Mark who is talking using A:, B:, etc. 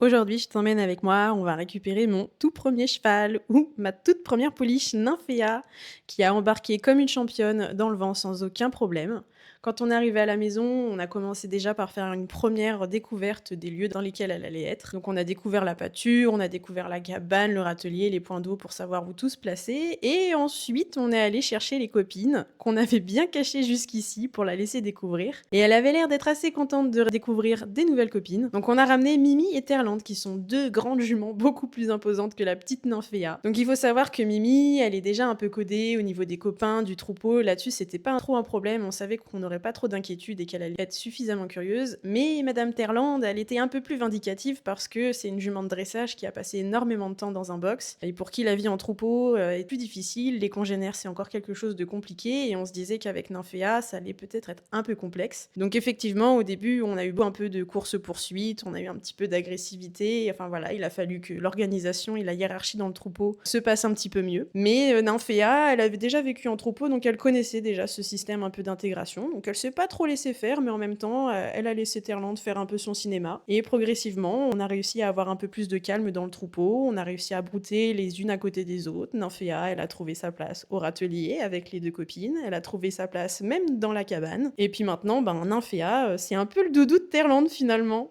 A: Aujourd'hui, je t'emmène avec moi, on va récupérer mon tout premier cheval ou ma toute première pouliche Nymphéa qui a embarqué comme une championne dans le vent sans aucun problème. Quand on est arrivé à la maison, on a commencé déjà par faire une première découverte des lieux dans lesquels elle allait être. Donc on a découvert la pâture, on a découvert la cabane, le râtelier, les points d'eau pour savoir où tout se placer. Et ensuite, on est allé chercher les copines qu'on avait bien cachées jusqu'ici pour la laisser découvrir. Et elle avait l'air d'être assez contente de découvrir des nouvelles copines. Donc on a ramené Mimi et Terland qui sont deux grandes juments beaucoup plus imposantes que la petite Nymphéa. Donc il faut savoir que Mimi, elle est déjà un peu codée au niveau des copains, du troupeau. Là-dessus, c'était pas trop un problème. On savait qu'on n'aurait pas trop d'inquiétude et qu'elle allait être suffisamment curieuse. Mais Madame Terland, elle était un peu plus vindicative parce que c'est une jument de dressage qui a passé énormément de temps dans un box et pour qui la vie en troupeau est plus difficile. Les congénères, c'est encore quelque chose de compliqué et on se disait qu'avec Nymphéa, ça allait peut-être être un peu complexe. Donc effectivement, au début, on a eu un peu de course-poursuite, on a eu un petit peu d'agressivité. Enfin voilà, il a fallu que l'organisation et la hiérarchie dans le troupeau se passent un petit peu mieux. Mais Nymphéa, elle avait déjà vécu en troupeau, donc elle connaissait déjà ce système un peu d'intégration. Donc elle s'est pas trop laissée faire, mais en même temps, elle a laissé Terland faire un peu son cinéma. Et progressivement, on a réussi à avoir un peu plus de calme dans le troupeau. On a réussi à brouter les unes à côté des autres. Nymphéa, elle a trouvé sa place au râtelier avec les deux copines. Elle a trouvé sa place même dans la cabane. Et puis maintenant, Nymphéa, c'est un peu le doudou de Terland finalement.